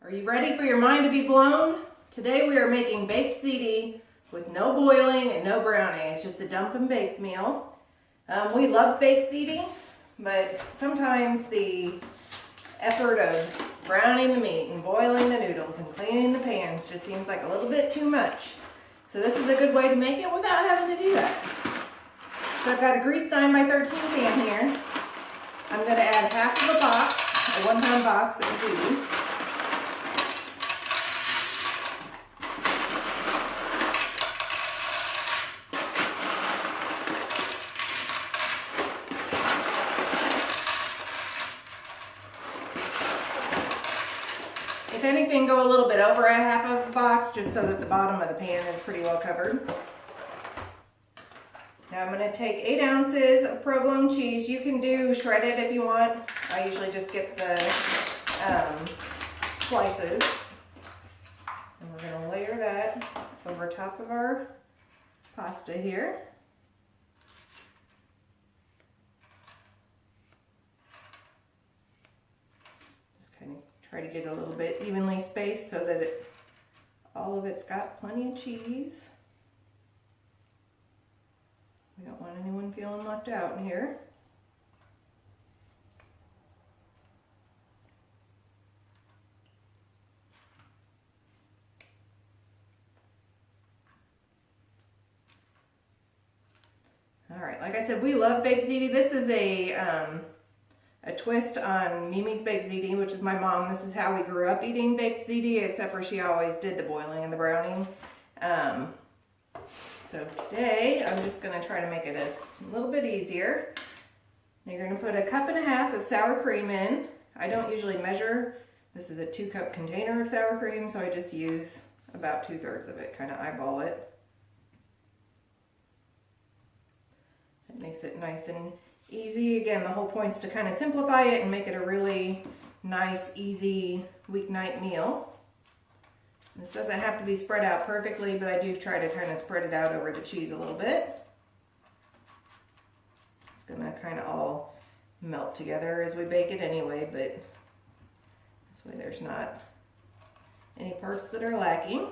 Are you ready for your mind to be blown? Today we are making baked ziti with no boiling and no browning. It's just a dump and bake meal. We love baked ziti, but sometimes the effort of browning the meat and boiling the noodles and cleaning the pans just seems like a little bit too much. So this is a good way to make it without having to do that. So I've got a greased 9x13 pan here. I'm going to add half of a box, a 1 pound box of ziti. If anything, go a little bit over a half of the box just so that the bottom of the pan is pretty well covered. Now I'm going to take 8 ounces of provolone cheese. You can do shredded if you want. I usually just get the slices. And we're going to layer that over top of our pasta here. Try to get a little bit evenly spaced so that all of it's got plenty of cheese. We don't want anyone feeling left out in here. All right, like I said, we love baked ziti. This is a twist on Mimi's baked ziti, which is my mom. This is how we grew up eating baked ziti, except for she always did the boiling and the browning. So today I'm just going to try to make it a little bit easier. You're going to put 1.5 cups of sour cream in. I don't usually measure. This is a 2-cup container of sour cream, so I just use about 2/3 of it, kind of eyeball it. It makes it nice and easy. Again, the whole point is to kind of simplify it and make it a really nice, easy weeknight meal. This doesn't have to be spread out perfectly, but I do try to kind of spread it out over the cheese a little bit. It's going to kind of all melt together as we bake it anyway, but this way there's not any parts that are lacking.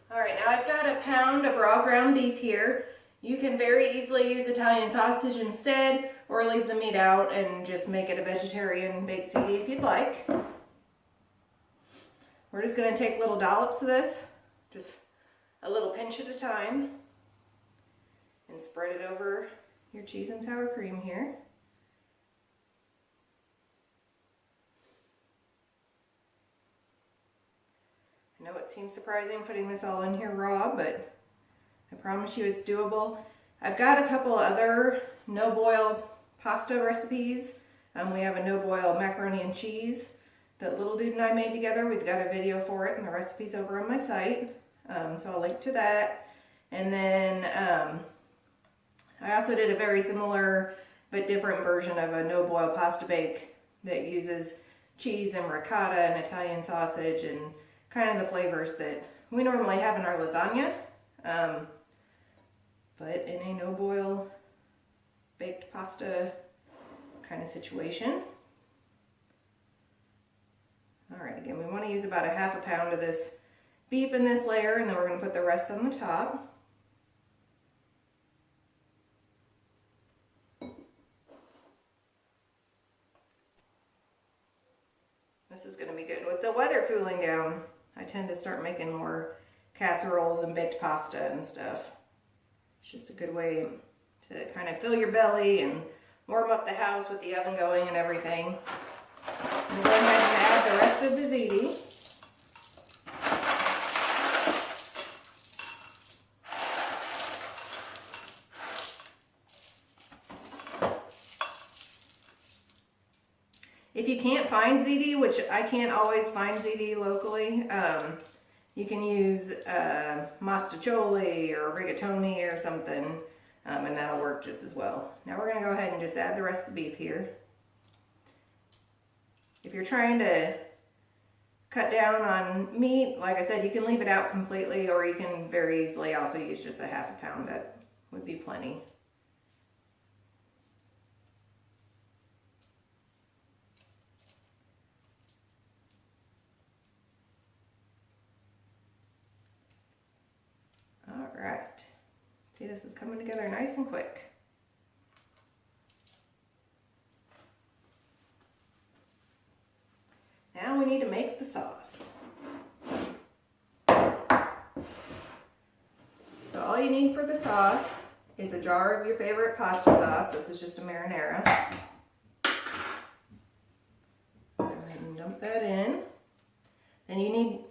All right, now I've got 1 pound of raw ground beef here. You can very easily use Italian sausage instead, or leave the meat out and just make it a vegetarian baked ziti if you'd like. We're just going to take little dollops of this, just a little pinch at a time, and spread it over your cheese and sour cream here. I know it seems surprising putting this all in here raw, but I promise you it's doable. I've got a couple other no-boil pasta recipes. We have a no-boil macaroni and cheese that little dude and I made together. We've got a video for it and the recipe's over on my site. So I'll link to that. And then I also did a very similar but different version of a no-boil pasta bake that uses cheese and ricotta and Italian sausage and kind of the flavors that we normally have in our lasagna. But in a no-boil baked pasta kind of situation. All right, again, we want to use about 1/2 pound of this beef in this layer, and then we're going to put the rest on the top. This is going to be good. With the weather cooling down, I tend to start making more casseroles and baked pasta and stuff. It's just a good way to kind of fill your belly and warm up the house with the oven going and everything. And go ahead and add the rest of the ziti. If you can't find ziti, which I can't always find ziti locally, you can use mostaccioli or rigatoni or something, and that'll work just as well. Now we're going to go ahead and just add the rest of the beef here. If you're trying to cut down on meat, like I said, you can leave it out completely, or you can very easily also use just 1/2 pound. That would be plenty. this is coming together nice and quick. Now we need to make the sauce. So all you need for the sauce is a jar of your favorite pasta sauce. This is just a marinara. Go ahead and dump that in. Then you need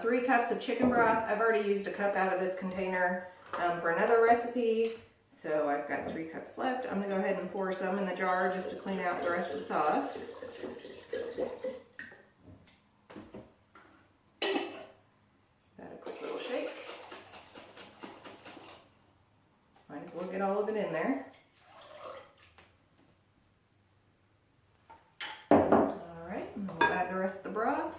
3 cups of chicken broth. I've already used a cup out of this container for another recipe, so I've got 3 cups left. I'm gonna go ahead and pour some in the jar just to clean out the rest of the sauce. Might as well get all of it in there. All right, and we'll add the rest of the broth.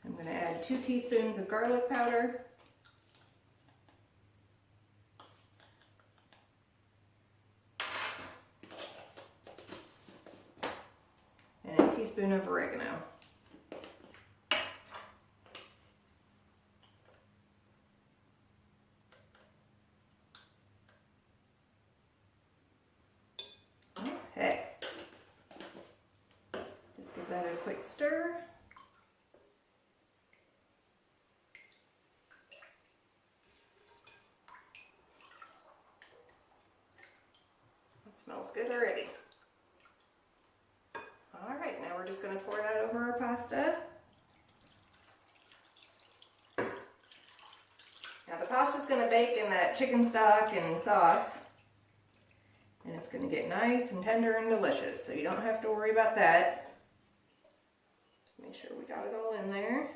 I'm going to add 2 teaspoons of garlic powder. Teaspoon of oregano. Okay. Just give that a quick stir. It smells good already. All right, now we're just going to pour that over our pasta. Now the pasta's going to bake in that chicken stock and sauce, and it's going to get nice and tender and delicious, so you don't have to worry about that. Just make sure we got it all in there.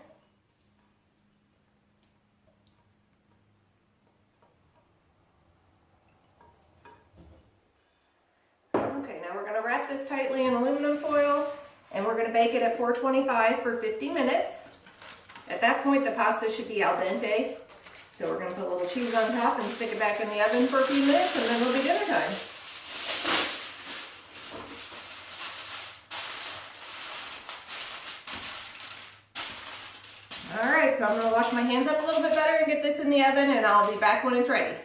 Okay, now we're going to wrap this tightly in aluminum foil, and we're going to bake it at 425 for 50 minutes. At that point, the pasta should be al dente. So we're going to put a little cheese on top and stick it back in the oven for a few minutes, and then it'll be dinner time. All right, so I'm going to wash my hands up a little bit better and get this in the oven, and I'll be back when it's ready.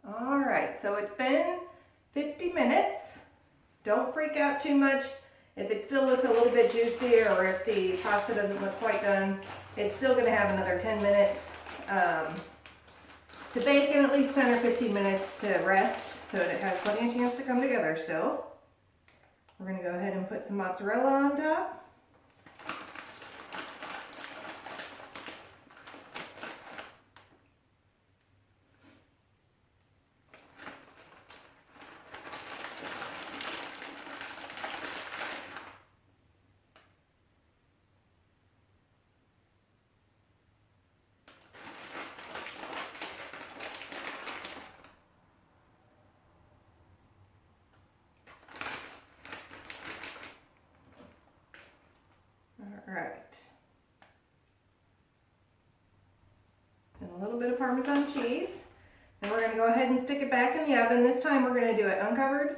All right, so it's been 50 minutes. Don't freak out too much. If it still looks a little bit juicy, or if the pasta doesn't look quite done, it's still going to have another 10 minutes to bake, and at least 10 or 15 minutes to rest, so that it has plenty of chance to come together still. We're going to go ahead and put some mozzarella on top. All right. And a little bit of Parmesan cheese. Then we're going to go ahead and stick it back in the oven. This time we're going to do it uncovered,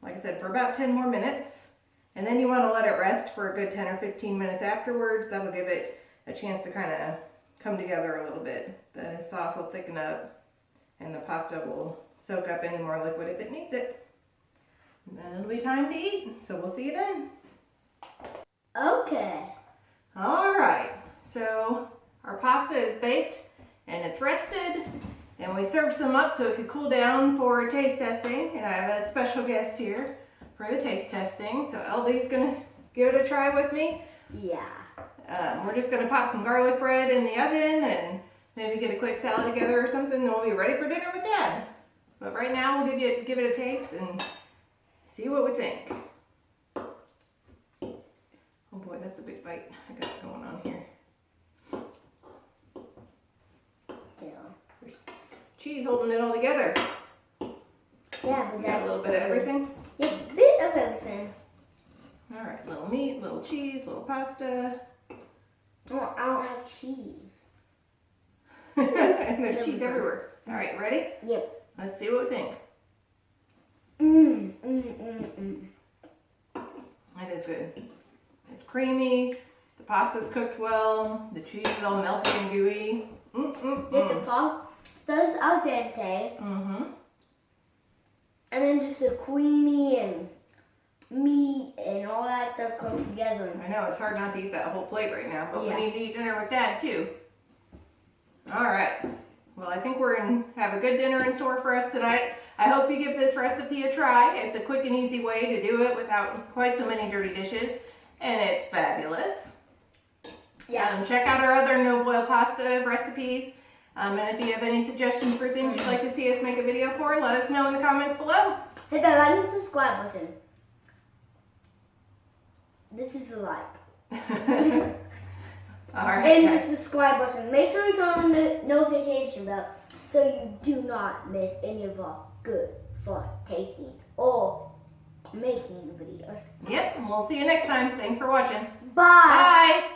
like I said, for about 10 more minutes. And then you want to let it rest for a good 10 or 15 minutes afterwards. That'll give it a chance to kind of come together a little bit. The sauce will thicken up, and the pasta will soak up any more liquid if it needs it. And then it'll be time to eat. So we'll see you then. Okay. All right, so our pasta is baked and it's rested, and we served some up so it could cool down for taste testing. And I have a special guest here for the taste testing. So LD's gonna give it a try with me. Yeah. We're just gonna pop some garlic bread in the oven and maybe get a quick salad together or something, and we'll be ready for dinner with Dad. But right now we'll give it a taste and see what we think. Oh boy, that's a big bite I got going on here. Yeah. Cheese holding it all together. Yeah, but We got a little bit of everything. Yeah, bit of everything. All right, little meat, little cheese, little pasta. Oh, I don't have cheese. And there's cheese everywhere. All right, ready? Yep. Let's see what we think. That is good. It's creamy. The pasta's cooked well. The cheese is all melted and gooey. Get the pasta's al dente. And then just the creamy and meat and all that stuff comes together. I know, it's hard not to eat that whole plate right now, but Yeah. we need to eat dinner with Dad too. All right. Well, I think we're going to have a good dinner in store for us tonight. I hope you give this recipe a try. It's a quick and easy way to do it without quite so many dirty dishes, and it's fabulous. Yeah. Check out our other no-boil pasta recipes. And if you have any suggestions for things you'd like to see us make a video for, let us know in the comments below. Hit that like and subscribe button. This is a like. All right. And guys. the subscribe button. Make sure you turn on the notification bell so you do not miss any of our good, fun, tasty, or making videos. Yep, and we'll see you next time. Thanks for watching. Bye. Bye.